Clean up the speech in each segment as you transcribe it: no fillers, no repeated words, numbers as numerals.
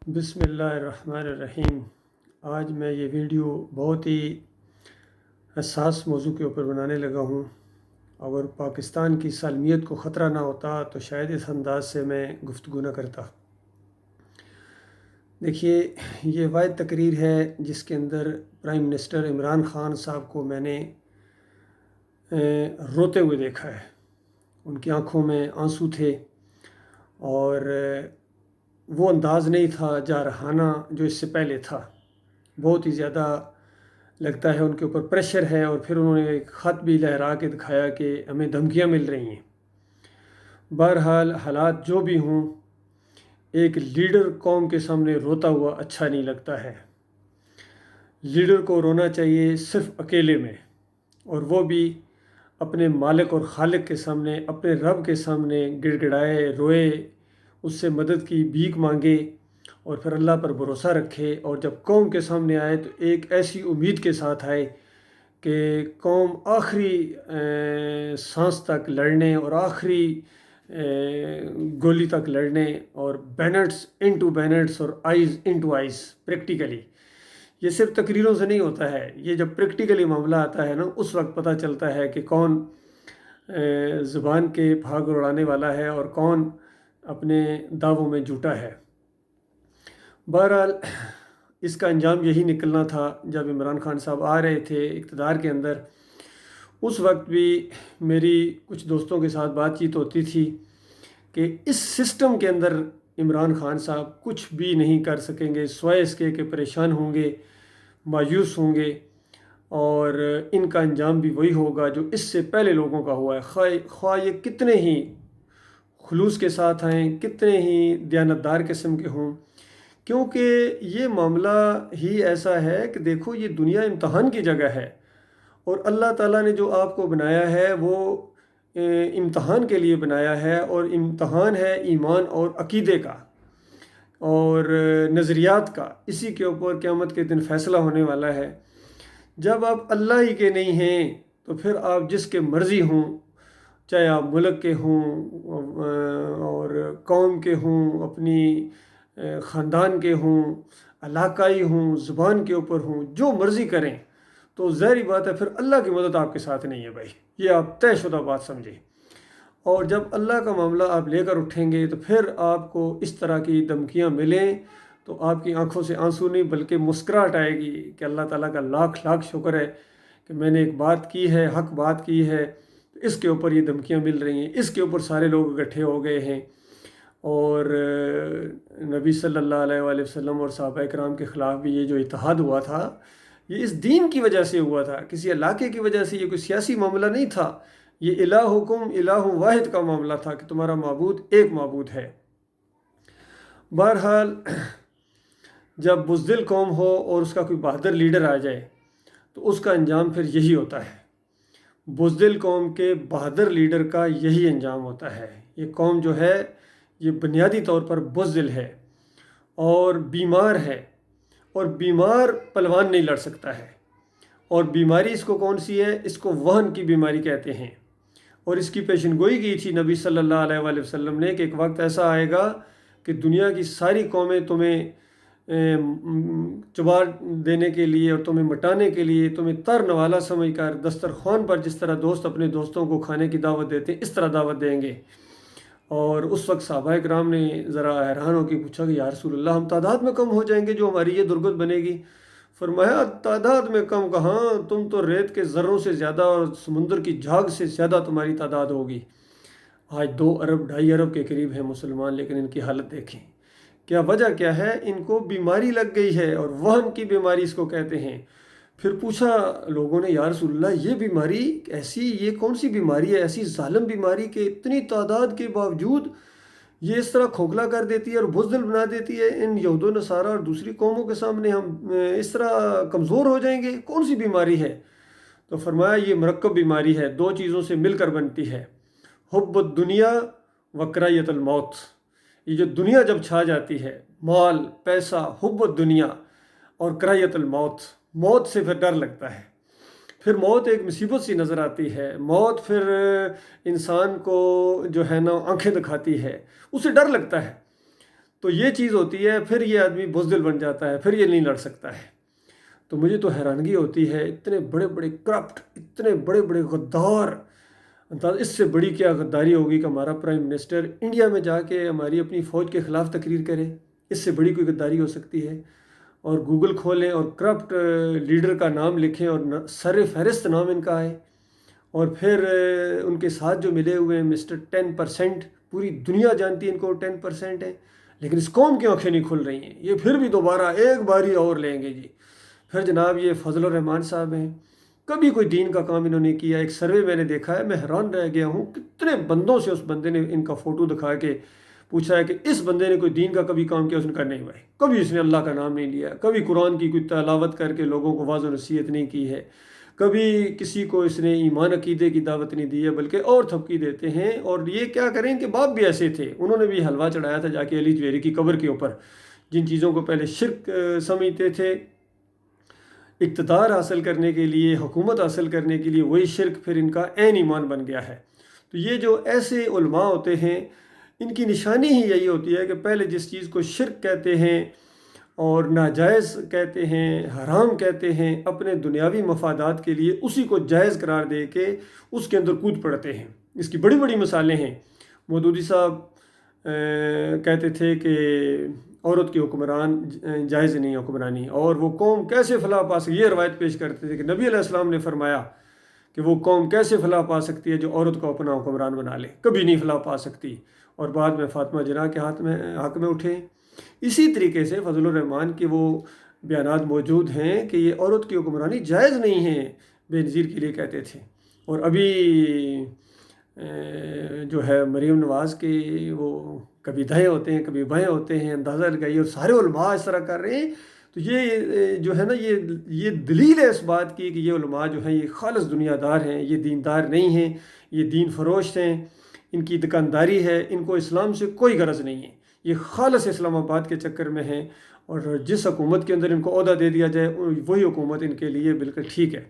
بسم اللہ الرحمن الرحیم۔ آج میں یہ ویڈیو بہت ہی حساس موضوع کے اوپر بنانے لگا ہوں۔ اگر پاکستان کی سالمیت کو خطرہ نہ ہوتا تو شاید اس انداز سے میں گفتگو نہ کرتا۔ دیکھیے، یہ واحد تقریر ہے جس کے اندر پرائم منسٹر عمران خان صاحب کو میں نے روتے ہوئے دیکھا ہے۔ ان کی آنکھوں میں آنسو تھے اور وہ انداز نہیں تھا جارحانہ جو اس سے پہلے تھا۔ بہت ہی زیادہ لگتا ہے ان کے اوپر پریشر ہے، اور پھر انہوں نے ایک خط بھی لہرا کے دکھایا کہ ہمیں دھمکیاں مل رہی ہیں۔ بہرحال حالات جو بھی ہوں، ایک لیڈر قوم کے سامنے روتا ہوا اچھا نہیں لگتا ہے۔ لیڈر کو رونا چاہیے صرف اکیلے میں، اور وہ بھی اپنے مالک اور خالق کے سامنے، اپنے رب کے سامنے گڑ گڑائے، روئے، اس سے مدد کی بھیک مانگے اور پھر اللہ پر بھروسہ رکھے، اور جب قوم کے سامنے آئے تو ایک ایسی امید کے ساتھ آئے کہ قوم آخری سانس تک لڑنے اور آخری گولی تک لڑنے، اور بینٹس انٹو بینٹس اور آئیز انٹو آئیز پریکٹیکلی۔ یہ صرف تقریروں سے نہیں ہوتا ہے، یہ جب پریکٹیکلی معاملہ آتا ہے نا، اس وقت پتہ چلتا ہے کہ کون زبان کے بھاگ اڑانے والا ہے اور کون اپنے دعووں میں جھوٹا ہے۔ بہرحال اس کا انجام یہی نکلنا تھا۔ جب عمران خان صاحب آ رہے تھے اقتدار کے اندر، اس وقت بھی میری کچھ دوستوں کے ساتھ بات چیت ہوتی تھی کہ اس سسٹم کے اندر عمران خان صاحب کچھ بھی نہیں کر سکیں گے، سوائے اس کے کہ پریشان ہوں گے، مایوس ہوں گے، اور ان کا انجام بھی وہی ہوگا جو اس سے پہلے لوگوں کا ہوا ہے، خواہ یہ کتنے ہی خلوص کے ساتھ آئیں، کتنے ہی دیانتدار قسم کے ہوں، کیونکہ یہ معاملہ ہی ایسا ہے کہ دیکھو، یہ دنیا امتحان کی جگہ ہے، اور اللہ تعالیٰ نے جو آپ کو بنایا ہے وہ امتحان کے لیے بنایا ہے، اور امتحان ہے ایمان اور عقیدے کا اور نظریات کا۔ اسی کے اوپر قیامت کے دن فیصلہ ہونے والا ہے۔ جب آپ اللہ ہی کے نہیں ہیں تو پھر آپ جس کے مرضی ہوں، چاہے آپ ملک کے ہوں اور قوم کے ہوں، اپنی خاندان کے ہوں، علاقائی ہوں، زبان کے اوپر ہوں، جو مرضی کریں، تو ظاہری بات ہے پھر اللہ کی مدد آپ کے ساتھ نہیں ہے بھائی، یہ آپ طے شدہ بات سمجھیں۔ اور جب اللہ کا معاملہ آپ لے کر اٹھیں گے تو پھر آپ کو اس طرح کی دھمکیاں ملیں تو آپ کی آنکھوں سے آنسو نہیں بلکہ مسکراہٹ آئے گی کہ اللہ تعالیٰ کا لاکھ لاکھ شکر ہے کہ میں نے ایک بات کی ہے، حق بات کی ہے، اس کے اوپر یہ دھمکیاں مل رہی ہیں، اس کے اوپر سارے لوگ اکٹھے ہو گئے ہیں، اور نبی صلی اللہ علیہ وآلہ وسلم اور صحابہ کرام کے خلاف بھی یہ جو اتحاد ہوا تھا، یہ اس دین کی وجہ سے ہوا تھا، کسی علاقے کی وجہ سے۔ یہ کوئی سیاسی معاملہ نہیں تھا، یہ الہکم الہ واحد کا معاملہ تھا کہ تمہارا معبود ایک معبود ہے۔ بہرحال جب بزدل قوم ہو اور اس کا کوئی بہادر لیڈر آ جائے تو اس کا انجام پھر یہی ہوتا ہے۔ بزدل قوم کے بہادر لیڈر کا یہی انجام ہوتا ہے۔ یہ قوم جو ہے یہ بنیادی طور پر بزدل ہے اور بیمار ہے، اور بیمار پلوان نہیں لڑ سکتا ہے، اور بیماری اس کو کون سی ہے؟ اس کو وہن کی بیماری کہتے ہیں، اور اس کی پیشن گوئی کی تھی نبی صلی اللہ علیہ وآلہ وسلم نے کہ ایک وقت ایسا آئے گا کہ دنیا کی ساری قومیں تمہیں چبا دینے کے لیے اور تمہیں مٹانے کے لیے تمہیں تر نوالا سمجھ کر دسترخوان پر جس طرح دوست اپنے دوستوں کو کھانے کی دعوت دیتے ہیں اس طرح دعوت دیں گے۔ اور اس وقت صحابہ کرام نے ذرا حیران ہو کے پوچھا کہ یا رسول اللہ، ہم تعداد میں کم ہو جائیں گے جو ہماری یہ درگت بنے گی؟ فرمایا تعداد میں کم کہاں، تم تو ریت کے ذروں سے زیادہ اور سمندر کی جھاگ سے زیادہ تمہاری تعداد ہوگی۔ آج 2 ارب 2.5 ارب کے قریب ہیں مسلمان، لیکن ان کی حالت دیکھیں، کیا وجہ کیا ہے؟ ان کو بیماری لگ گئی ہے، اور وہن کی بیماری اس کو کہتے ہیں۔ پھر پوچھا لوگوں نے، یا رسول اللہ، یہ بیماری ایسی، یہ کون سی بیماری ہے، ایسی ظالم بیماری کہ اتنی تعداد کے باوجود یہ اس طرح کھوکھلا کر دیتی ہے اور بزدل بنا دیتی ہے؟ ان یہود و نصارہ اور دوسری قوموں کے سامنے ہم اس طرح کمزور ہو جائیں گے؟ کون سی بیماری ہے؟ تو فرمایا یہ مرکب بیماری ہے، 2 چیزوں سے مل کر بنتی ہے، حب الدنیا و کراہیت الموت۔ یہ جو دنیا جب چھا جاتی ہے، مال، پیسہ، حب الدنیا اور کراہیت الموت، موت سے پھر ڈر لگتا ہے، پھر موت ایک مصیبت سی نظر آتی ہے، موت پھر انسان کو جو ہے نا آنکھیں دکھاتی ہے، اسے ڈر لگتا ہے۔ تو یہ چیز ہوتی ہے، پھر یہ آدمی بزدل بن جاتا ہے، پھر یہ نہیں لڑ سکتا ہے۔ تو مجھے تو حیرانگی ہوتی ہے، اتنے بڑے بڑے کرپٹ، اتنے بڑے بڑے غدار، اس سے بڑی کیا غداری ہوگی کہ ہمارا پرائم منسٹر انڈیا میں جا کے ہماری اپنی فوج کے خلاف تقریر کرے؟ اس سے بڑی کوئی غداری ہو سکتی ہے؟ اور گوگل کھولیں اور کرپٹ لیڈر کا نام لکھیں اور سر فہرست نام ان کا آئے، اور پھر ان کے ساتھ جو ملے ہوئے ہیں مسٹر 10%، پوری دنیا جانتی ہے ان کو 10% ہے، لیکن اس قوم کی آنکھیں نہیں کھل رہی ہیں، یہ پھر بھی دوبارہ ایک باری اور لیں گے جی۔ پھر جناب یہ فضل الرحمان صاحب ہیں، کبھی کوئی دین کا کام انہوں نے کیا؟ ایک سروے میں نے دیکھا ہے، میں حیران رہ گیا ہوں، کتنے بندوں سے اس بندے نے ان کا فوٹو دکھا کے پوچھا ہے کہ اس بندے نے کوئی دین کا کبھی کام کیا؟ اس نے کہا نہیں بھائی، کبھی اس نے اللہ کا نام نہیں لیا، کبھی قرآن کی کوئی تلاوت کر کے لوگوں کو واعظ و نصیحت نہیں کی ہے، کبھی کسی کو اس نے ایمان عقیدے کی دعوت نہیں دی ہے، بلکہ اور تھپکی دیتے ہیں۔ اور یہ کیا کریں کہ باپ بھی ایسے تھے، انہوں نے بھی حلوہ چڑھایا تھا جا کے علی جویری کی قبر کے اوپر، جن چیزوں کو پہلے شرک سمجھتے تھے، اقتدار حاصل کرنے کے لیے، حکومت حاصل کرنے کے لیے، وہی شرک پھر ان کا عین ایمان بن گیا ہے۔ تو یہ جو ایسے علماء ہوتے ہیں، ان کی نشانی ہی یہی ہوتی ہے کہ پہلے جس چیز کو شرک کہتے ہیں اور ناجائز کہتے ہیں، حرام کہتے ہیں، اپنے دنیاوی مفادات کے لیے اسی کو جائز قرار دے کے اس کے اندر کود پڑتے ہیں۔ اس کی بڑی بڑی مثالیں ہیں۔ مودودی صاحب کہتے تھے کہ عورت کی حکمران جائز نہیں حکمرانی، اور وہ قوم کیسے فلاح پا سکتی، یہ روایت پیش کرتے تھے کہ نبی علیہ السلام نے فرمایا کہ وہ قوم کیسے فلاح پا سکتی ہے جو عورت کو اپنا حکمران بنا لے، کبھی نہیں فلاح پا سکتی، اور بعد میں فاطمہ جناح کے حق میں اٹھے۔ اسی طریقے سے فضل الرحمان کے وہ بیانات موجود ہیں کہ یہ عورت کی حکمرانی جائز نہیں ہے، بے نظیر کے لیے کہتے تھے۔ اور ابھی جو ہے مریم نواز کے وہ کبھی دائیں ہوتے ہیں کبھی بائیں ہوتے ہیں، اندازہ لگائیے، اور سارے علماء اس طرح کر رہے ہیں۔ تو یہ جو ہے نا یہ دلیل ہے اس بات کی کہ یہ علماء جو ہیں یہ خالص دنیا دار ہیں، یہ دیندار نہیں ہیں، یہ دین فروش ہیں، ان کی دکانداری ہے، ان کو اسلام سے کوئی غرض نہیں ہے، یہ خالص اسلام آباد کے چکر میں ہیں، اور جس حکومت کے اندر ان کو عہدہ دے دیا جائے وہی حکومت ان کے لیے بالکل ٹھیک ہے۔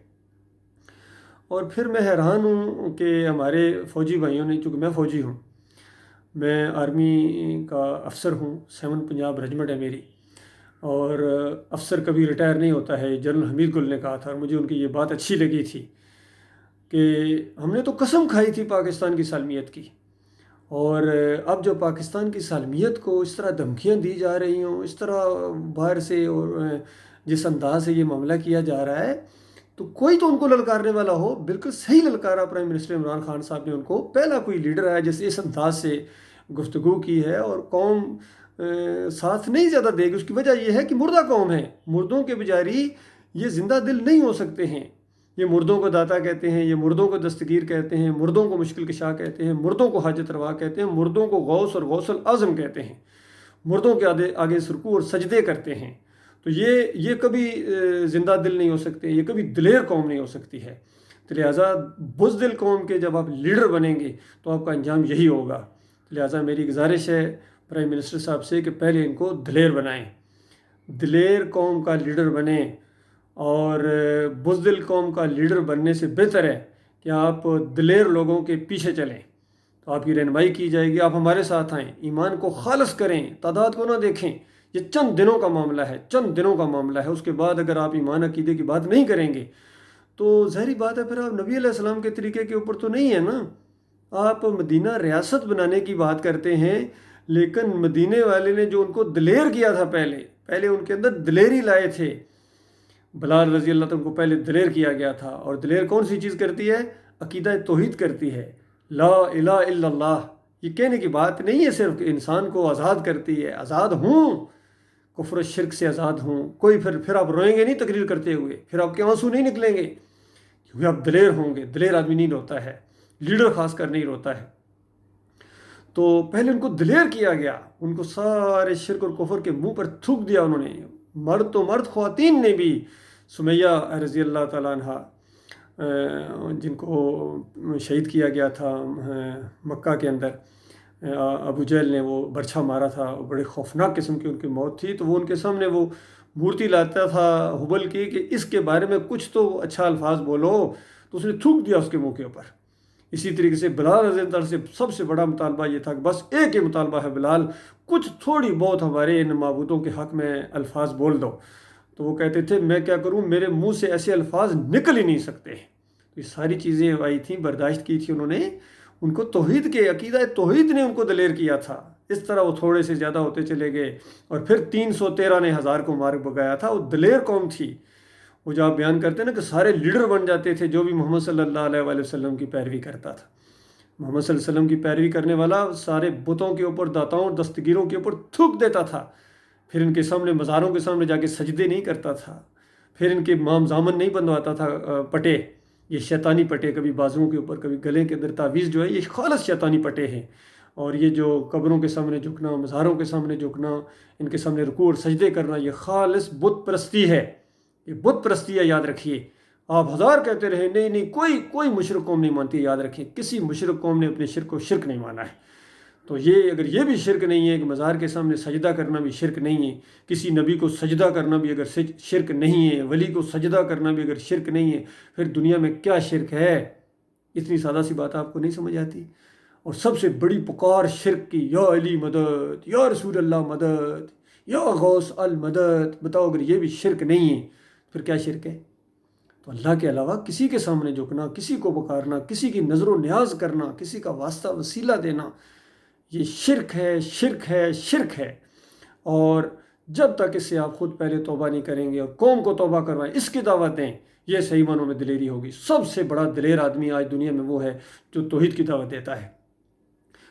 اور پھر میں حیران ہوں کہ ہمارے فوجی بھائیوں نے، چونکہ میں فوجی ہوں، میں آرمی کا افسر ہوں، 7 پنجاب ریجمنٹ ہے میری، اور افسر کبھی ریٹائر نہیں ہوتا ہے، جنرل حمید گل نے کہا تھا، اور مجھے ان کی یہ بات اچھی لگی تھی کہ ہم نے تو قسم کھائی تھی پاکستان کی سالمیت کی، اور اب جو پاکستان کی سالمیت کو اس طرح دھمکیاں دی جا رہی ہوں، اس طرح باہر سے اور جس انداز سے یہ معاملہ کیا جا رہا ہے، تو کوئی تو ان کو للکارنے والا ہو۔ بالکل صحیح للکارا پرائم منسٹر عمران خان صاحب نے ان کو، پہلا کوئی لیڈر آیا جس اس انداز سے گفتگو کی ہے، اور قوم ساتھ نہیں زیادہ دے گی۔ اس کی وجہ یہ ہے کہ مردہ قوم ہے، مردوں کے بجاری یہ زندہ دل نہیں ہو سکتے ہیں، یہ مردوں کو داتا کہتے ہیں، یہ مردوں کو دستگیر کہتے ہیں، مردوں کو مشکل کشا کہتے ہیں، مردوں کو حاجت روا کہتے ہیں، مردوں کو غوث اور غوث الاعظم کہتے ہیں، مردوں کے آگے رکوع اور سجدے کرتے ہیں۔ تو یہ کبھی زندہ دل نہیں ہو سکتے، یہ کبھی دلیر قوم نہیں ہو سکتی ہے۔ تو لہٰذا بزدل قوم کے جب آپ لیڈر بنیں گے تو آپ کا انجام یہی ہوگا۔ لہٰذا میری گزارش ہے پرائم منسٹر صاحب سے کہ پہلے ان کو دلیر بنائیں، دلیر قوم کا لیڈر بنیں، اور بزدل قوم کا لیڈر بننے سے بہتر ہے کہ آپ دلیر لوگوں کے پیچھے چلیں، تو آپ کی رہنمائی کی جائے گی، آپ ہمارے ساتھ آئیں، ایمان کو خالص کریں، تعداد کو نہ دیکھیں۔ یہ چند دنوں کا معاملہ ہے، چند دنوں کا معاملہ ہے، اس کے بعد اگر آپ ایمان عقیدے کی بات نہیں کریں گے تو ظاہری بات ہے پھر آپ نبی علیہ السلام کے طریقے کے اوپر تو نہیں ہے نا۔ آپ مدینہ ریاست بنانے کی بات کرتے ہیں، لیکن مدینے والے نے جو ان کو دلیر کیا تھا، پہلے ان کے اندر دلیری لائے تھے، بلال رضی اللہ عنہ کو پہلے دلیر کیا گیا تھا۔ اور دلیر کون سی چیز کرتی ہے؟ عقیدہ توحید کرتی ہے، لا الہ الا اللہ، یہ کہنے کی بات نہیں ہے صرف کہ انسان کو آزاد کرتی ہے، آزاد ہوں، کفر و شرک سے آزاد ہوں۔ کوئی پھر آپ روئیں گے نہیں تقریر کرتے ہوئے، پھر آپ کے آنسو نہیں نکلیں گے، کیونکہ آپ دلیر ہوں گے۔ دلیر آدمی نہیں روتا ہے، لیڈر خاص کر نہیں روتا ہے۔ تو پہلے ان کو دلیر کیا گیا، ان کو سارے شرک اور کفر کے منہ پر تھوک دیا انہوں نے، مرد تو مرد، خواتین نے بھی۔ سمیہ رضی اللہ تعالیٰ عنہ جن کو شہید کیا گیا تھا مکہ کے اندر، ابو جہل نے وہ برچھا مارا تھا، بڑے خوفناک قسم کی ان کی موت تھی، تو وہ ان کے سامنے وہ مورتی لاتا تھا ہبل کی کہ اس کے بارے میں کچھ تو اچھا الفاظ بولو، تو اس نے تھوک دیا اس کے منہ کے اوپر، اسی طریقے سے بلال رضی اللہ عنہ سے سب سے بڑا مطالبہ یہ تھا کہ بس ایک ہی مطالبہ ہے بلال، کچھ تھوڑی بہت ہمارے ان معبودوں کے حق میں الفاظ بول دو۔ تو وہ کہتے تھے میں کیا کروں، میرے منہ سے ایسے الفاظ نکل ہی نہیں سکتے۔ تو یہ ساری چیزیں آئی تھیں، برداشت کی تھی انہوں نے، ان کو توحید کے عقیدہ توحید نے ان کو دلیر کیا تھا۔ اس طرح وہ تھوڑے سے زیادہ ہوتے چلے گئے، اور پھر 313 نے 1000 کو مار بگایا تھا۔ وہ دلیر قوم تھی۔ وہ جو آپ بیان کرتے ہیں نا کہ سارے لیڈر بن جاتے تھے جو بھی محمد صلی اللہ علیہ وآلہ وسلم کی پیروی کرتا تھا۔ محمد صلی اللہ علیہ وسلم کی پیروی کرنے والا سارے بتوں کے اوپر، داتاؤں، دستگیروں کے اوپر تھوک دیتا تھا، پھر ان کے سامنے، مزاروں کے سامنے جا کے سجدے نہیں کرتا تھا، پھر ان کے مام زامن نہیں بندواتا تھا پٹے، یہ شیطانی پٹے، کبھی بازوؤں کے اوپر، کبھی گلے کے اندر تعویذ جو ہے، یہ خالص شیطانی پٹے ہیں۔ اور یہ جو قبروں کے سامنے جھکنا، مزاروں کے سامنے جھکنا، ان کے سامنے رکوع اور سجدے کرنا، یہ خالص بت پرستی ہے، یہ بت پرستی ہے، یاد رکھیے۔ آپ 1000 کہتے رہے، نہیں نہیں، کوئی مشرک قوم نہیں مانتی، یاد رکھیں کسی مشرک قوم نے اپنے شرک کو شرک نہیں مانا ہے۔ تو یہ اگر یہ بھی شرک نہیں ہے کہ مزار کے سامنے سجدہ کرنا بھی شرک نہیں ہے، کسی نبی کو سجدہ کرنا بھی اگر شرک نہیں ہے، ولی کو سجدہ کرنا بھی اگر شرک نہیں ہے، پھر دنیا میں کیا شرک ہے؟ اتنی سادہ سی بات آپ کو نہیں سمجھ آتی؟ اور سب سے بڑی پکار شرک کی، یا علی مدد، یا رسول اللہ مدد، یا غوث المدد، بتاؤ اگر یہ بھی شرک نہیں ہے پھر کیا شرک ہے؟ تو اللہ کے علاوہ کسی کے سامنے جھکنا، کسی کو پکارنا، کسی کی نظر و نیاز کرنا، کسی کا واسطہ وسیلہ دینا، یہ شرک ہے، شرک ہے، شرک ہے۔ اور جب تک اس سے آپ خود پہلے توبہ نہیں کریں گے اور قوم کو توبہ کروائیں، اس کی دعوت دیں، یہ صحیح معنوں میں دلیری ہوگی۔ سب سے بڑا دلیر آدمی آج دنیا میں وہ ہے جو توحید کی دعوت دیتا ہے،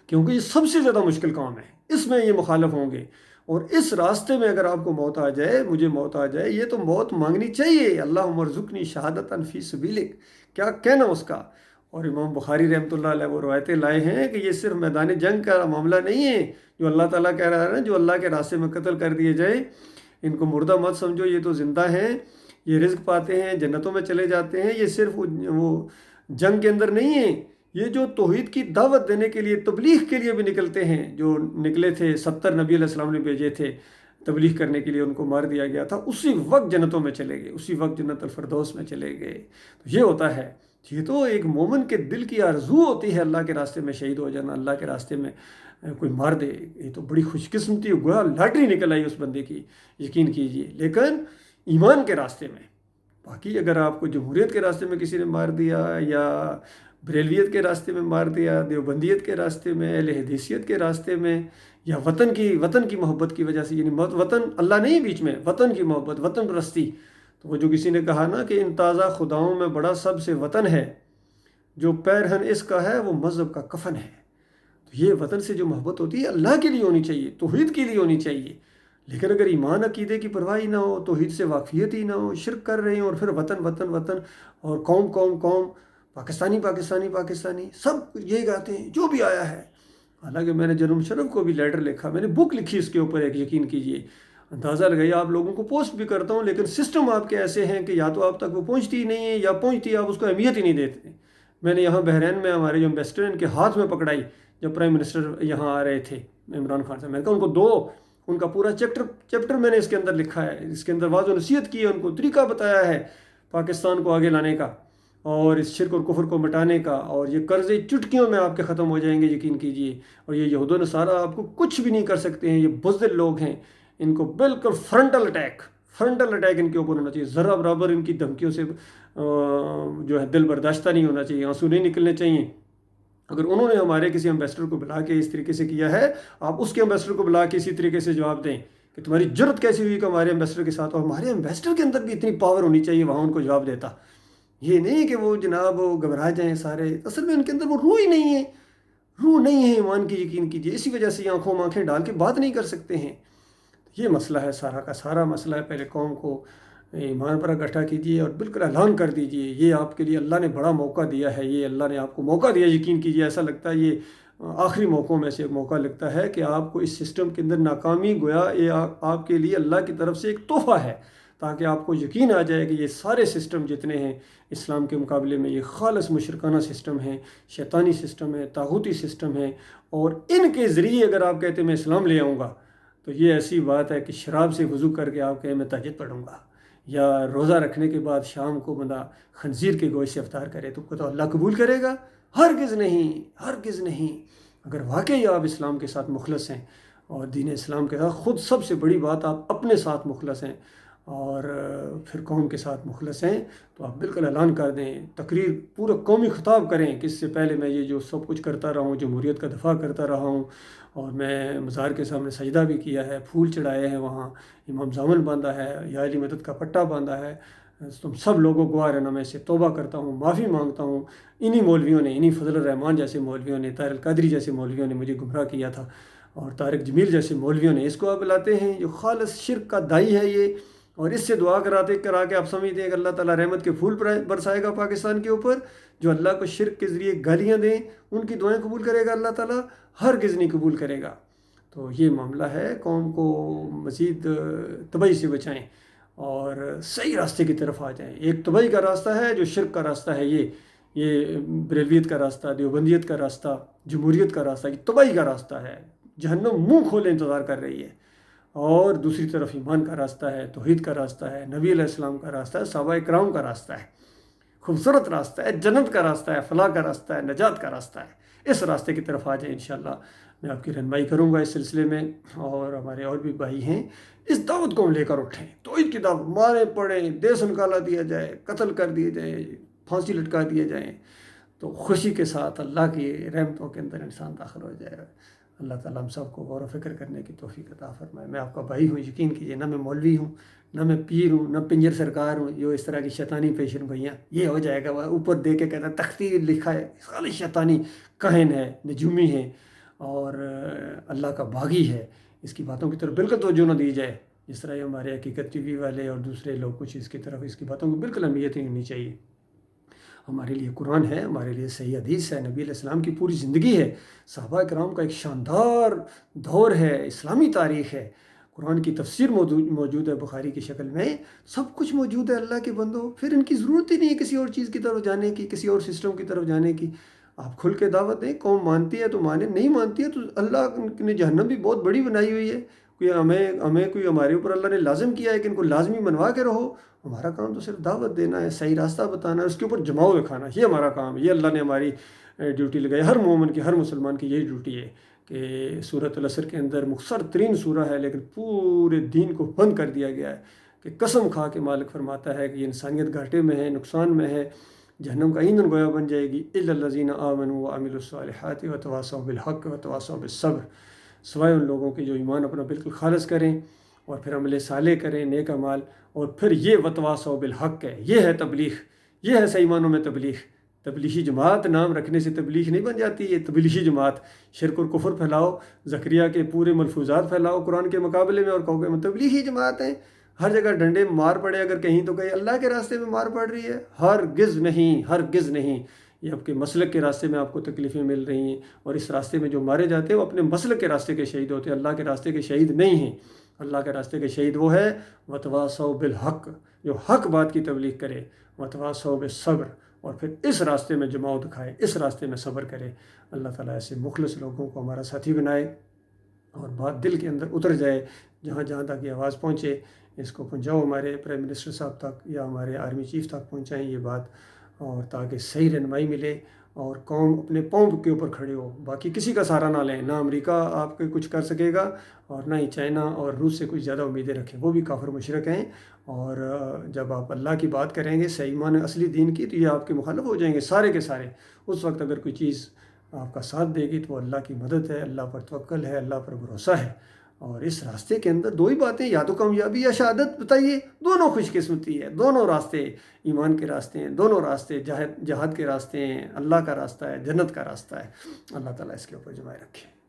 کیونکہ یہ سب سے زیادہ مشکل کام ہے، اس میں یہ مخالف ہوں گے۔ اور اس راستے میں اگر آپ کو موت آ جائے، مجھے موت آ جائے، یہ تو موت مانگنی چاہیے، اللہم ارزقنی شہادۃ فی سبیلک، کیا کہنا اس کا۔ اور امام بخاری رحمۃ اللہ علیہ وہ روایتیں لائے ہیں کہ یہ صرف میدان جنگ کا معاملہ نہیں ہے، جو اللہ تعالیٰ کہہ رہا ہے نا، جو اللہ کے راستے میں قتل کر دیے جائے، ان کو مردہ مت سمجھو، یہ تو زندہ ہیں، یہ رزق پاتے ہیں، جنتوں میں چلے جاتے ہیں۔ یہ صرف وہ جنگ کے اندر نہیں ہے، یہ جو توحید کی دعوت دینے کے لیے، تبلیغ کے لیے بھی نکلتے ہیں، جو نکلے تھے 70 نبی علیہ السلام نے بھیجے تھے تبلیغ کرنے کے لیے، ان کو مار دیا گیا تھا، اسی وقت جنتوں میں چلے گئے، اسی وقت جنت الفردوس میں چلے گئے۔ تو یہ ہوتا ہے، یہ تو ایک مومن کے دل کی آرزو ہوتی ہے، اللہ کے راستے میں شہید ہو جانا، اللہ کے راستے میں کوئی مار دے، یہ تو بڑی خوش قسمتی، گویا لاٹری نکل آئی اس بندے کی، یقین کیجئے۔ لیکن ایمان کے راستے میں، باقی اگر آپ کو جمہوریت کے راستے میں کسی نے مار دیا، یا بریلویت کے راستے میں مار دیا، دیوبندیت کے راستے میں، اہل حدیثیت کے راستے میں، یا وطن کی محبت کی وجہ سے، یعنی وطن اللہ نہیں بیچ میں، وطن کی محبت، وطن پرستی، تو وہ جو کسی نے کہا نا کہ ان تازہ خداؤں میں بڑا سب سے وطن ہے، جو پیرہن اس کا ہے وہ مذہب کا کفن ہے۔ تو یہ وطن سے جو محبت ہوتی ہے اللہ کے لیے ہونی چاہیے، توحید کے لیے ہونی چاہیے۔ لیکن اگر ایمان عقیدے کی پرواہی نہ ہو، توحید سے واقفیت ہی نہ ہو، شرک کر رہے ہیں، اور پھر وطن وطن وطن، اور قوم قوم قوم، پاکستانی پاکستانی پاکستانی، سب یہی گاتے ہیں جو بھی آیا ہے۔ حالانکہ میں نے جنم شرف کو بھی لیٹر لکھا، میں نے بک لکھی اس کے اوپر ایک، یقین کیجئے، اندازہ لگائیے، آپ لوگوں کو پوسٹ بھی کرتا ہوں، لیکن سسٹم آپ کے ایسے ہیں کہ یا تو آپ تک وہ پہنچتی ہی نہیں ہے، یا پہنچتی آپ اس کو اہمیت ہی نہیں دیتے۔ میں نے یہاں بحرین میں ہمارے جو امبیسڈر ان کے ہاتھ میں پکڑائی، جب پرائم منسٹر یہاں آ رہے تھے عمران خان صاحب، میں نے کہا ان کو دو، ان کا پورا چیپٹر میں نے اس کے اندر لکھا ہے، اس کے اندر واضح و نصیحت کی ہے، ان کو طریقہ بتایا ہے پاکستان کو آگے لانے کا، اور اس شرک اور کفر کو مٹانے کا، اور یہ قرضے چٹکیوں میں آپ کے ختم ہو جائیں گے، یقین کیجئے۔ اور یہ یہود و نصارہ آپ کو کچھ بھی نہیں کر سکتے ہیں، یہ بزدل لوگ ہیں، ان کو بالکل فرنٹل اٹیک ان کے اوپر ہونا چاہیے، ذرہ برابر ان کی دھمکیوں سے جو ہے دل برداشتہ نہیں ہونا چاہیے، آنسو نہیں نکلنے چاہیے۔ اگر انہوں نے ہمارے کسی امبیسڈر کو بلا کے اس طریقے سے کیا ہے، آپ اس کے امبیسڈر کو بلا کے اسی طریقے سے جواب دیں کہ تمہاری جرت کیسی ہوئی کہ ہمارے امبیسڈر کے ساتھ، اور ہمارے امبیسڈر کے اندر بھی اتنی پاور ہونی چاہیے وہاں ان کو جواب دیتا، یہ نہیں کہ وہ جناب گھبرا جائیں سارے، اصل میں ان کے اندر وہ روح ہی نہیں ہے، روح نہیں ہے ایمان کی، یقین کیجئے، اسی وجہ سے آنکھوں میں آنکھیں ڈال کے بات نہیں کر سکتے ہیں۔ یہ مسئلہ ہے، سارا کا سارا مسئلہ ہے، پہلے قوم کو ایمان پر اکٹھا کیجئے اور بالکل اعلان کر دیجئے، یہ آپ کے لیے اللہ نے بڑا موقع دیا ہے، یہ اللہ نے آپ کو موقع دیا، یقین کیجئے، ایسا لگتا ہے یہ آخری موقعوں میں سے ایک موقع لگتا ہے کہ آپ کو اس سسٹم کے اندر ناکامی، گویا یہ آپ کے لیے اللہ کی طرف سے ایک تحفہ ہے، تاکہ آپ کو یقین آ جائے کہ یہ سارے سسٹم جتنے ہیں اسلام کے مقابلے میں یہ خالص مشرکانہ سسٹم ہے، شیطانی سسٹم ہے، طاغوتی سسٹم ہے، اور ان کے ذریعے اگر آپ کہتے ہیں میں اسلام لے آؤں گا، تو یہ ایسی بات ہے کہ شراب سے وضو کر کے آپ کہیں میں تہجد پڑھوں گا، یا روزہ رکھنے کے بعد شام کو بندہ خنزیر کے گوشت سے افطار کرے، تو اللہ قبول کرے گا؟ ہرگز نہیں، ہرگز نہیں۔ اگر واقعی آپ اسلام کے ساتھ مخلص ہیں اور دین اسلام کے ساتھ، خود سب سے بڑی بات آپ اپنے ساتھ مخلص ہیں اور پھر قوم کے ساتھ مخلص ہیں، تو آپ بالکل اعلان کر دیں، تقریر پورا قومی خطاب کریں کہ اس سے پہلے میں یہ جو سب کچھ کرتا رہا ہوں، جمہوریت کا دفاع کرتا رہا ہوں، اور میں مزار کے سامنے سجدہ بھی کیا ہے، پھول چڑھائے ہیں، وہاں امام زامن باندھا ہے، یا علی مدد کا پٹا باندھا ہے، تم سب لوگوں کو گواہ رہنا، میں سے توبہ کرتا ہوں، معافی مانگتا ہوں۔ انہی مولویوں نے، انہی فضل الرحمان جیسے مولویوں نے، طاہر القادری جیسے مولویوں نے مجھے گمراہ کیا تھا، اور طارق جمیل جیسے مولویوں نے اس کو آپ لاتے ہیں جو خالص شرک کا دائی ہے یہ، اور اس سے دعا کرا کے آپ سمجھتے ہیں کہ اللہ تعالیٰ رحمت کے پھول برسائے گا پاکستان کے اوپر۔ جو اللہ کو شرک کے ذریعے گالیاں دیں ان کی دعائیں قبول کرے گا اللہ تعالیٰ؟ ہرگز نہیں قبول کرے گا۔ تو یہ معاملہ ہے، قوم کو مزید تباہی سے بچائیں اور صحیح راستے کی طرف آ جائیں۔ ایک تباہی کا راستہ ہے جو شرک کا راستہ ہے، یہ بریلویت کا راستہ، دیوبندیت کا راستہ، جمہوریت کا راستہ، یہ تباہی کا راستہ ہے، جہنم منہ کھولے انتظار کر رہی ہے۔ اور دوسری طرف ایمان کا راستہ ہے، توحید کا راستہ ہے، نبی علیہ السلام کا راستہ ہے، صحابہ کرام کا راستہ ہے، خوبصورت راستہ ہے، جنت کا راستہ ہے، فلاح کا راستہ ہے، نجات کا راستہ ہے۔ اس راستے کی طرف آ جائیں، انشاءاللہ میں آپ کی رہنمائی کروں گا اس سلسلے میں، اور ہمارے اور بھی بھائی ہیں، اس دعوت کو ہم لے کر اٹھیں، توحید کی دعوت، مارے پڑیں، دیس نکالا دیا جائے، قتل کر دیے جائے، پھانسی لٹکا دیے جائیں، تو خوشی کے ساتھ اللہ کی رحمتوں کے اندر انسان داخل ہو جائے۔ اللہ تعالیٰ ہم سب کو غور و فکر کرنے کی توفیق عطا فرمائے۔ میں آپ کا بھائی ہوں، یقین کیجیے، نہ میں مولوی ہوں، نہ میں پیر ہوں، نہ پنجر سرکار ہوں، جو اس طرح کی شیطانی پیشن گوئیاں یہ ہو جائے گا، وہ اوپر دے کے کہتا ہے تختی لکھا ہے، خالی شیطانی کہن ہے، نجومی ہے اور اللہ کا باغی ہے، اس کی باتوں کی طرف بالکل توجہ نہ دی جائے، جس طرح یہ ہمارے حقیقت ٹی وی والے اور دوسرے لوگ کچھ اس کی طرف، اس کی باتوں کو بالکل اہمیت نہیں ہونی چاہیے۔ ہمارے لیے قرآن ہے، ہمارے لیے صحیح حدیث ہے، نبی علیہ السلام کی پوری زندگی ہے، صحابہ کرام کا ایک شاندار دور ہے، اسلامی تاریخ ہے، قرآن کی تفسیر موجود ہے بخاری کی شکل میں، سب کچھ موجود ہے اللہ کے بندوں، پھر ان کی ضرورت ہی نہیں ہے کسی اور چیز کی طرف جانے کی، کسی اور سسٹم کی طرف جانے کی۔ آپ کھل کے دعوت دیں، قوم مانتی ہے تو مانے، نہیں مانتی ہے تو اللہ نے جہنم بھی بہت بڑی بنائی ہوئی ہے، کوئی ہمارے اوپر اللہ نے لازم کیا ہے کہ ان کو لازمی منوا کے رہو، ہمارا کام تو صرف دعوت دینا ہے، صحیح راستہ بتانا ہے، اس کے اوپر جماؤ دکھانا، یہ ہمارا کام ہے، یہ اللہ نے ہماری ڈیوٹی لگائی، ہر مومن کی، ہر مسلمان کی یہی ڈیوٹی ہے کہ سورۃ العصر کے اندر مختصر ترین سورہ ہے لیکن پورے دین کو بند کر دیا گیا ہے، کہ قسم کھا کے مالک فرماتا ہے کہ یہ انسانیت گھاٹے میں ہے، نقصان میں ہے، جہنم کا ایندھن گویا بن جائے گی، الا الذین آمنوا وعملوا الصالحات وتواصوا بالحق وتواصوا بالصبر، سوائے ان لوگوں کے جو ایمان اپنا بالکل خالص کریں اور پھر عمل صالح کریں، نیک اعمال، اور پھر یہ وتواصوا بالحق ہے، یہ ہے تبلیغ، یہ ہے صحیح معنوں میں تبلیغ۔ تبلیغی جماعت نام رکھنے سے تبلیغ نہیں بن جاتی، یہ تبلیغی جماعت، شرک اور کفر پھیلاؤ، زکریا کے پورے ملفوظات پھیلاؤ قرآن کے مقابلے میں، اور کہو کہ تبلیغی جماعت ہیں، ہر جگہ ڈنڈے مار پڑے، اگر کہیں تو کہیں اللہ کے راستے میں مار پڑ رہی ہے، ہرگز نہیں، ہرگز نہیں۔ یہ آپ کے مسلک کے راستے میں آپ کو تکلیفیں مل رہی ہیں، اور اس راستے میں جو مارے جاتے ہیں وہ اپنے مسلک کے راستے کے شہید ہوتے ہیں، اللہ کے راستے کے شہید نہیں ہیں۔ اللہ کے راستے کے شہید وہ ہے وتواصوا بالحق، جو حق بات کی تبلیغ کرے، وتواصوا بالصبر، اور پھر اس راستے میں جماؤ دکھائے، اس راستے میں صبر کرے۔ اللہ تعالیٰ ایسے مخلص لوگوں کو ہمارا ساتھی بنائے، اور بات دل کے اندر اتر جائے، جہاں جہاں تک یہ آواز پہنچے اس کو پہنچاؤ، ہمارے پرائم منسٹر صاحب تک یا ہمارے آرمی چیف تک پہنچائیں یہ بات، اور تاکہ صحیح رہنمائی ملے اور قوم اپنے پاؤں کے اوپر کھڑے ہو، باقی کسی کا سہارا نہ لیں، نہ امریکہ آپ کے کچھ کر سکے گا، اور نہ ہی چائنا اور روس سے کچھ زیادہ امیدیں رکھیں، وہ بھی کافر مشرک ہیں، اور جب آپ اللہ کی بات کریں گے صحیح معنی اصلی دین کی، تو یہ آپ کے مخالف ہو جائیں گے سارے کے سارے۔ اس وقت اگر کوئی چیز آپ کا ساتھ دے گی تو اللہ کی مدد ہے، اللہ پر توکل ہے، اللہ پر بھروسہ ہے، اور اس راستے کے اندر دو ہی باتیں، یا تو کامیابی یا شہادت، بتائیے، دونوں خوش قسمتی ہے، دونوں راستے ایمان کے راستے ہیں، دونوں راستے جہاد کے راستے ہیں، اللہ کا راستہ ہے، جنت کا راستہ ہے۔ اللہ تعالیٰ اس کے اوپر جمائے رکھے۔